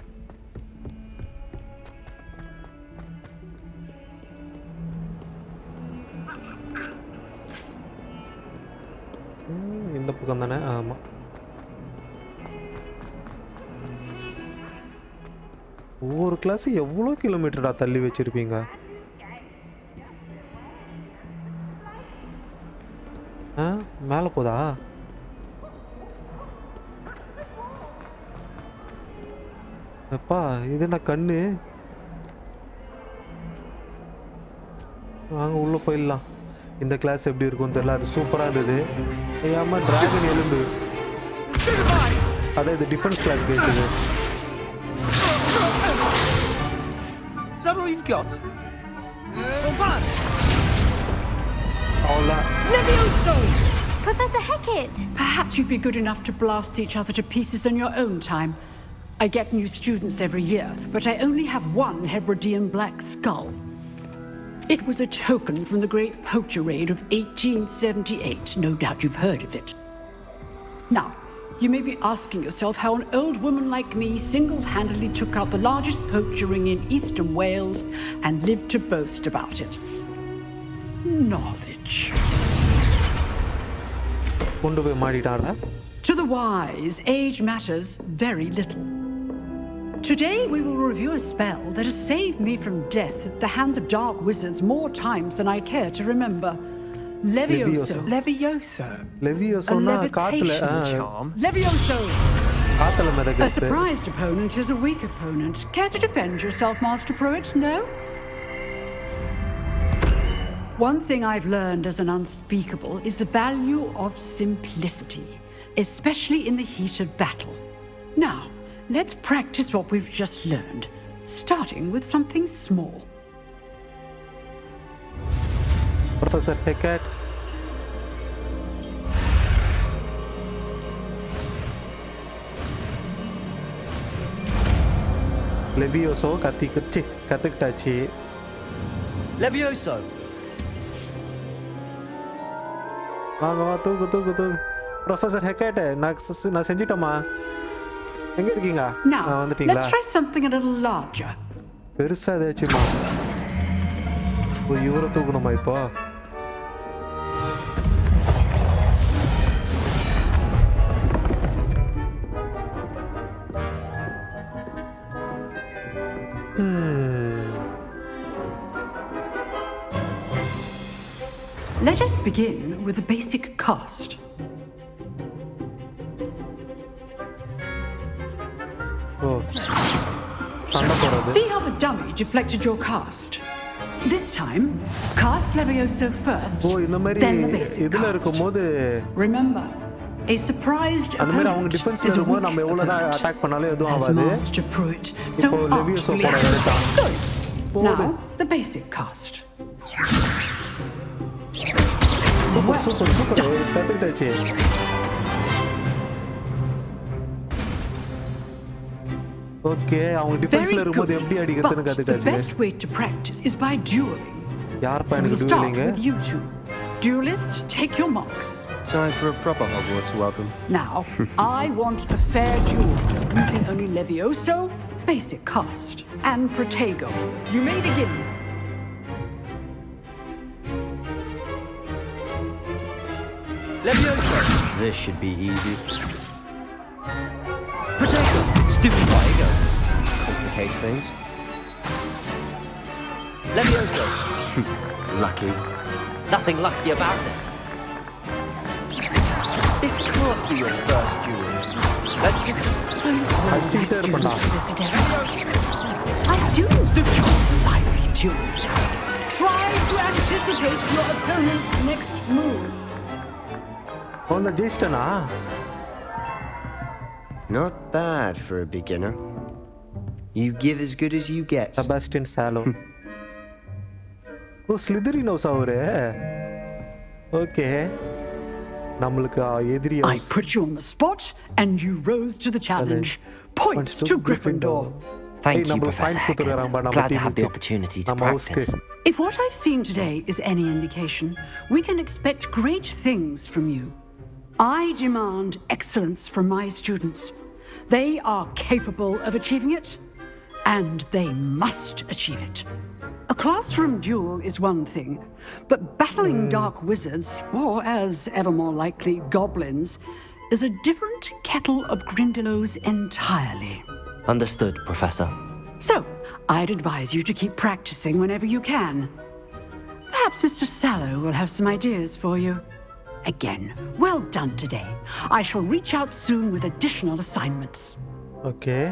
Speaker 1: இந்த பக்கம் தானே? ஆமாம். ஒவ்வொரு கிளாஸு எவ்வளோ கிலோமீட்டரா தள்ளி வச்சுருப்பீங்க? மேலே போதா? அப்பா, இது என்ன கண்ணு? வாங்க உள்ளே போயிடலாம். இந்த கிளாஸ் எப்படி இருக்கும்னு தெரியல. அது சூப்பராக இருந்தது. ஏமா டிராகன் எலும்பு. அதான் இது டிஃபென்ஸ் கிளாஸ் கேட்குது.
Speaker 13: Is that all you've got?
Speaker 3: Levioso! Professor Hecat!
Speaker 14: Perhaps you'd be good enough to blast each other to pieces on your own time. I get new students every year, but I only have one Hebridean black skull. It was a token from the Great Poacher Raid of 1878. No doubt you've heard of it. Now, you may be asking yourself how an old woman like me single-handedly took out the largest poacher ring in eastern Wales and lived to boast about it. Knowledge. To the wise, age matters very little. Today we will review a spell that has saved me from death at the hands of dark wizards more times than I care to remember. Levioso.
Speaker 13: Levioso.
Speaker 1: Levioso.
Speaker 13: A levitation charm.
Speaker 14: Levioso. A surprised opponent is a weak opponent. Care to defend yourself, Master Pruitt? No? One thing I've learned as an unspeakable is the value of simplicity, especially in the heat of battle. Now, let's practice what we've just learned, starting with something small.
Speaker 1: Professor Hecat. Levioso கத்துக்கிட்டாச்சு.
Speaker 13: Levioso.
Speaker 1: வாங்க வா, தூக்கு. Professor ஹெக்கேட் நான் செஞ்சிட்டோமா? எங்க இருக்கீங்க?
Speaker 14: Now,
Speaker 1: வந்துட்டீங்களா?
Speaker 14: let's try something a little larger.
Speaker 1: பெருசா ஏதாச்சுமா? இவரை தூக்கணுமா இப்போ?
Speaker 14: Let us begin with the basic cast.
Speaker 1: Oh.
Speaker 14: See how the dummy deflected your cast? This time, cast Levioso first, then the basic cast. Remember, a surprised opponent is a weak opponent, as Master Pruitt so artfully has. Now, the basic cast.
Speaker 1: Super. கத்துக்கிட்டாச்சு. Okay, அவங்க டிஃபென்ஸ்ல இருக்கும்போது எப்படி அடிக்கிறதுன்னு கத்துக்கிட்டாச்சு.
Speaker 14: The best way to practice is by dueling.
Speaker 1: யார் பையனுக்கு dueling?
Speaker 14: With you two. Duelists, take your marks.
Speaker 15: Time for a proper Hogwarts welcome.
Speaker 14: Now, I want a fair duel using only Levioso, basic cast, and Protego. You may begin.
Speaker 15: Levioso. This should be easy. Protego. Stupid Protego. Complicates things. Levioso.
Speaker 10: Lucky.
Speaker 2: Nothing lucky about it.
Speaker 15: This can't be your first duel.
Speaker 14: Let's just... I do lively duel. Try to anticipate your opponent's next move.
Speaker 1: On the Jistana.
Speaker 15: Not bad for a beginner. You give as good as you get.
Speaker 1: Sebastian Salo. Oh, Slytherin house avare. Okay.
Speaker 14: I put you on the spot and you rose to the challenge. Points to Gryffindor.
Speaker 2: Thank you, Professor Hagrid. Glad to have the opportunity to practice.
Speaker 14: If what I've seen today is any indication, we can expect great things from you. I demand excellence from my students. They are capable of achieving it, and they must achieve it. A classroom duel is one thing, but battling dark wizards, or as ever more likely, goblins, is a different kettle of Grindylows entirely.
Speaker 2: Understood, Professor.
Speaker 14: So, I'd advise you to keep practicing whenever you can. Perhaps Mr. Sallow will have some ideas for you. Again, well done today. I shall reach out soon with additional assignments.
Speaker 1: Okay.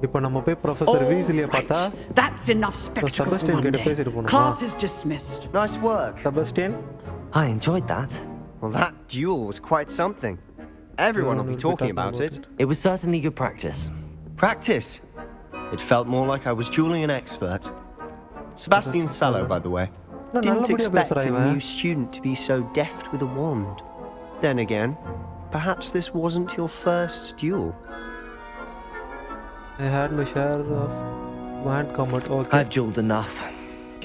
Speaker 1: இப்போ நம்ம போய் professor வீஸ்லியை பார்த்தா
Speaker 14: That's enough spectacle for one day. Class is dismissed.
Speaker 15: Nice work.
Speaker 1: Sebastian?
Speaker 2: I enjoyed that.
Speaker 15: Well, that duel was quite something. Everyone will be talking about it.
Speaker 2: It was certainly good practice.
Speaker 15: Practice? It felt more like I was dueling an expert. Sebastian Sallow, by the way. Didn't expect a new student to be so deft with a wand. Then again, perhaps this wasn't your first duel.
Speaker 1: I had my share of wand combat. Okay.
Speaker 2: I've dueled enough.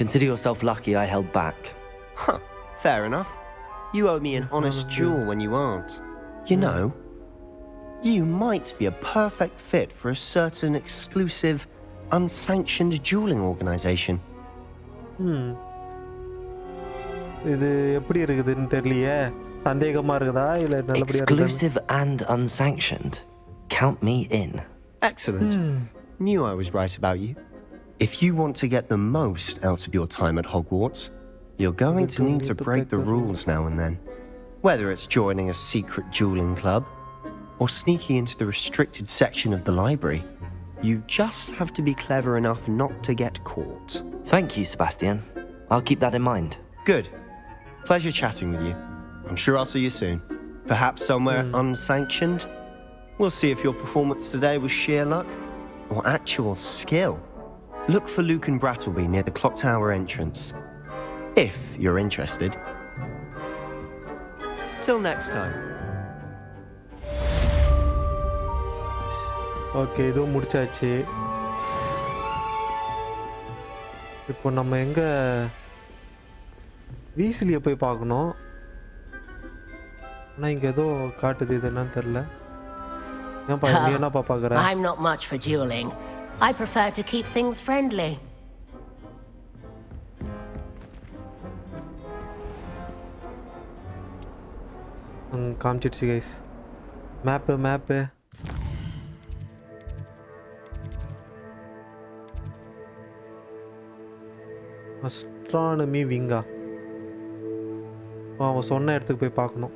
Speaker 2: Consider yourself lucky I held back.
Speaker 15: Huh, fair enough. You owe me an honest duel when you aren't. You know, you might be a perfect fit for a certain exclusive, unsanctioned dueling organization.
Speaker 1: இது எப்படி இருக்குதுன்னு தெரியலையே. சந்தேகமா இருக்குதா இல்ல நல்லபடியா இருக்குதா?
Speaker 2: Exclusive and unsanctioned. Count me in.
Speaker 15: Excellent. Knew I was right about you. If you want to get the most out of your time at Hogwarts, you're going to need to break the rules now and then. Whether it's joining a secret dueling club or sneaking into the restricted section of the library, you just have to be clever enough not to get caught.
Speaker 2: Thank you, Sebastian. I'll keep that in mind.
Speaker 15: Good. Pleasure chatting with you. I'm sure I'll see you soon. Perhaps somewhere unsanctioned? We'll see if your performance today was sheer luck or actual skill. Look for Luke and Brattleby near the clock tower entrance, if you're interested. Till next time.
Speaker 1: Okay, இது முடிச்சாச்சு. இப்போ நம்ம எங்க வீஸ்லியை போய் பார்க்கணும். ஆனால் இங்கே ஏதோ காட்டுது, இது என்னன்னு தெரில. ஏன்ப்பா நீ என்னப்பா பார்க்குற?
Speaker 16: I'm not much for dueling. I prefer to keep things friendly.
Speaker 1: காமிச்சிடுச்சு கைஸ். மேப்பு அஸ்ட்ரானமி விங்கா. அவன் சொன்ன இடத்துக்கு போய் பார்க்கணும்.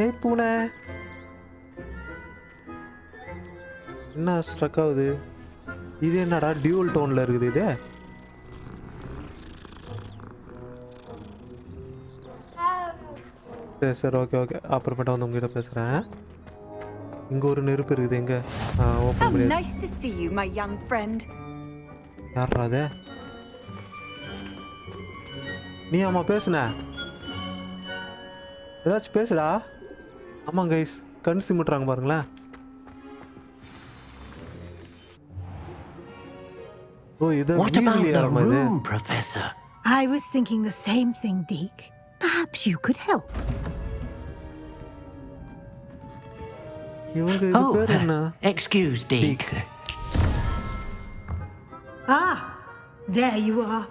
Speaker 1: ஏய் பூனை, என்ன ஸ்ட்ரக் ஆகுது? இது என்னடா டியூல் டோனில் இருக்குது இது? சரி ஓகே அப்புறமேட்டா வந்து உங்ககிட்ட பேசுகிறேன். இங்கே ஒரு நெருப்பு இருக்குது. எங்கே? ஓப்பன் பண்ணி.
Speaker 17: Nice to see you, my young friend.
Speaker 1: யாரா அது? நீ ஆமா பேசுன? ஏதாச்சும் பேசுடா. ஆமாம் கைஸ், கண் சிமிட்டுறாங்க பாருங்களேன். ஓ இது
Speaker 11: What about the room, Professor?
Speaker 9: I was thinking the same thing, Deke. Perhaps you could help.
Speaker 1: இவங்க இது பேர் என்ன?
Speaker 11: Excuse, Deke.
Speaker 9: Ah, there you are.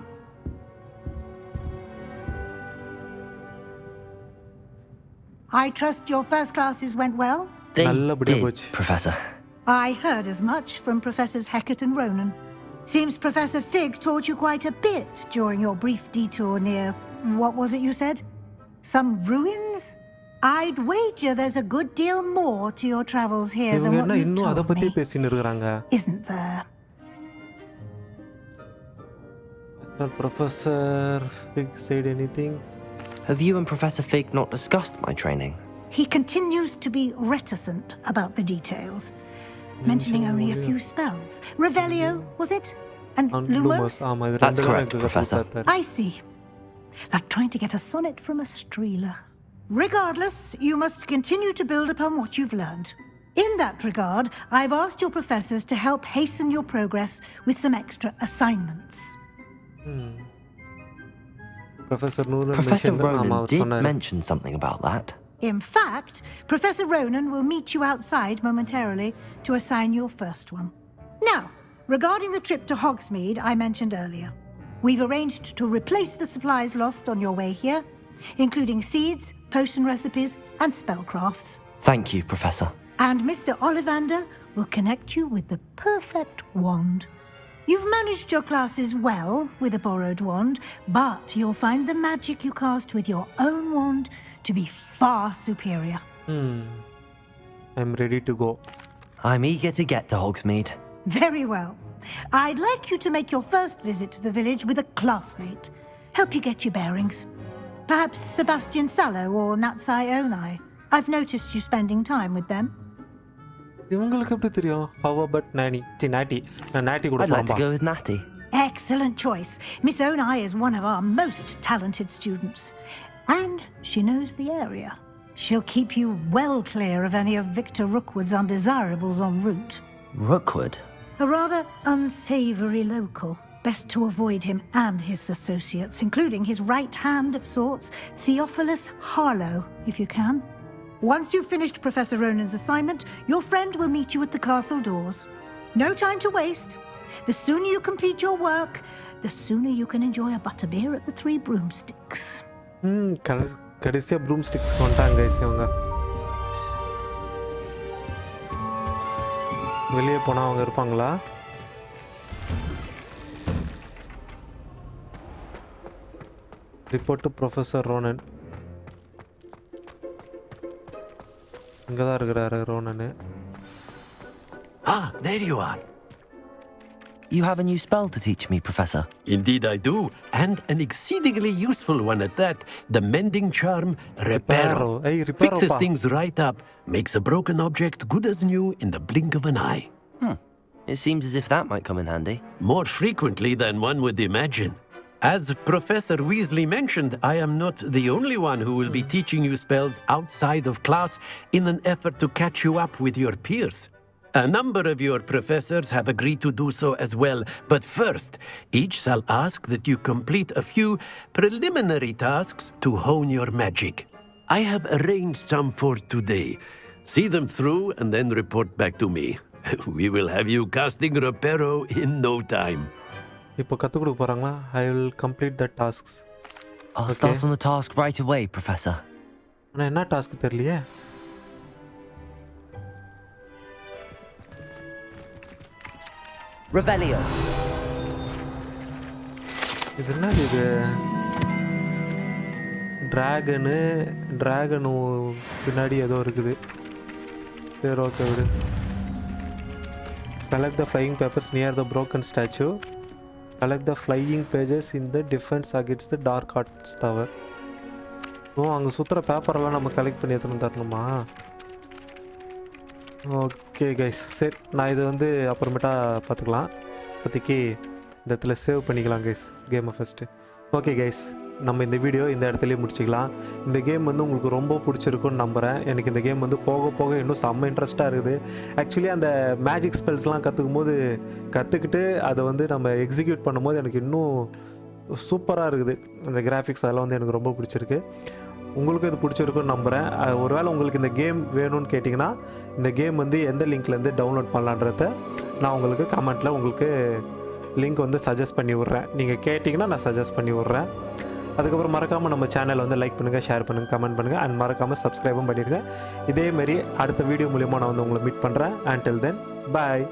Speaker 9: I trust your first classes went well?
Speaker 2: They did, Professor.
Speaker 9: I heard as much from Professors Hecat and Ronan. Seems Professor Fig taught you quite a bit during your brief detour near, what was it you said? Some ruins? I'd wager there's a good deal more to your travels here than what you've told me. Isn't there?
Speaker 1: Professor Fig said anything?
Speaker 2: Have you and Professor Fig not discussed my training?
Speaker 9: He continues to be reticent about the details, mentioning only a few spells. Revelio, was it? And Lumos?
Speaker 2: That's correct, Professor.
Speaker 9: I see. Like trying to get a sonnet from a streeler. Regardless, you must continue to build upon what you've learned. In that regard, I've asked your professors to help hasten your progress with some extra assignments.
Speaker 2: Professor Ronan did mention something about that.
Speaker 9: In fact, Professor Ronan will meet you outside momentarily to assign your first one. Now, regarding the trip to Hogsmeade I mentioned earlier, we've arranged to replace the supplies lost on your way here, including seeds, potion recipes, and spellcrafts.
Speaker 2: Thank you, Professor.
Speaker 9: And Mr. Ollivander will connect you with the perfect wand. You've managed your classes well with a borrowed wand, but you'll find the magic you cast with your own wand to be far superior.
Speaker 1: I'm ready to go.
Speaker 2: I'm eager to get to Hogsmeade.
Speaker 9: Very well. I'd like you to make your first visit to the village with a classmate. Help you get your bearings. Perhaps Sebastian Sallow or Natsai Onai. I've noticed you spending time with them.
Speaker 1: இவங்களுக்கு எப்படி தெரியும்? How about Natty? Natty கூட
Speaker 2: I'd like to go with Natty.
Speaker 9: Excellent choice. Miss Onai is one of our most talented students. And she knows the area. She'll keep you well clear of any of Victor Rookwood's undesirables en route.
Speaker 2: Rookwood?
Speaker 9: A rather unsavory local. Best to avoid him and his associates, including his right hand of sorts, Theophilus Harlow, if you can. Once you've finished Professor Ronan's assignment, your friend will meet you at the castle doors. No time to waste. The sooner you complete your work, the sooner you can enjoy a butterbeer at the Three Broomsticks.
Speaker 1: கடைசியாக ப்ரூம்ஸ்டிக்ஸ் கொண்டாங்க guys. அவங்க வெளியே போனால் அவங்க இருப்பாங்களா? Report to professor Ronan. இங்கே தான் இருக்கிறாரு ரோனனு.
Speaker 11: Ah, there you are.
Speaker 2: You have a new spell to teach me, Professor.
Speaker 11: Indeed I do, and an exceedingly useful one at that. The mending charm, Reparo.
Speaker 1: Hey, Reparo
Speaker 11: fixes things right up, makes a broken object good as new in the blink of an eye.
Speaker 2: It seems as if that might come in handy.
Speaker 11: More frequently than one would imagine. As Professor Weasley mentioned, I am not the only one who will be teaching you spells outside of class in an effort to catch you up with your peers. A number of your professors have agreed to do so as well, but first, each shall ask that you complete a few preliminary tasks to hone your magic. I have arranged some for today. See them through and then report back to me. We will have you casting Reparo in no time.
Speaker 1: இப்போ கற்றுக் கொடுக்க போகிறாங்களா? I will complete the tasks.
Speaker 2: I'll start on the task right away, Professor.
Speaker 1: ஆனால் என்ன task தெரியலையே.
Speaker 2: Revelio.
Speaker 1: இது என்னது இது? டிராகனு பின்னாடி ஏதோ இருக்குது. சரி ஓகே விடு. Collect the flying papers near the broken statue. Collect the flying pages in the defense against the dark arts tower. ஓ அங்கே சுற்றுற பேப்பரெல்லாம் நம்ம கலெக்ட் பண்ணி எடுத்துன்னு தரணுமா? ஓகே கைஸ், சரி நான் இது வந்து அப்புறமேட்டா பார்த்துக்கலாம். இப்போதைக்கு இந்த இடத்துல சேவ் பண்ணிக்கலாம் கைஸ் கேமை ஃபஸ்ட்டு. ஓகே கைஸ், நம்ம இந்த வீடியோ இந்த இடத்துலையே முடிச்சிக்கலாம். இந்த கேம் வந்து உங்களுக்கு ரொம்ப பிடிச்சிருக்குன்னு நம்புகிறேன். எனக்கு இந்த கேம் வந்து போக போக இன்னும் செம்ம இன்ட்ரெஸ்ட்டாக இருக்குது. ஆக்சுவலி அந்த மேஜிக் ஸ்பெல்ஸ்லாம் கற்றுக்கிட்டு அதை வந்து நம்ம எக்ஸிக்யூட் பண்ணும்போது எனக்கு இன்னும் சூப்பராக இருக்குது. அந்த கிராஃபிக்ஸ் அதெல்லாம் வந்து எனக்கு ரொம்ப பிடிச்சிருக்கு. உங்களுக்கும் இது பிடிச்சிருக்குன்னு நம்புகிறேன். ஒருவேளை உங்களுக்கு இந்த கேம் வேணும்னு கேட்டிங்கன்னா இந்த கேம் வந்து எந்த லிங்க்லேருந்து டவுன்லோட் பண்ணலான்றத நான் உங்களுக்கு கமெண்ட்டில் உங்களுக்கு லிங்க் வந்து சஜஸ்ட் பண்ணி விட்றேன். நீங்கள் கேட்டிங்கன்னா நான் சஜஸ்ட் பண்ணி விட்றேன். அதுக்கப்புறம் மறக்காமல் நம்ம சேனலை வந்து லைக் பண்ணுங்கள், ஷேர் பண்ணுங்கள், கமெண்ட் பண்ணுங்கள் அண்ட் மறக்காமல் சப்ஸ்கிரைபும் பண்ணிடுங்க. இதேமாரி அடுத்த வீடியோ மூலிமா நான் வந்து உங்களை மீட் பண்ணுறேன். until then, bye.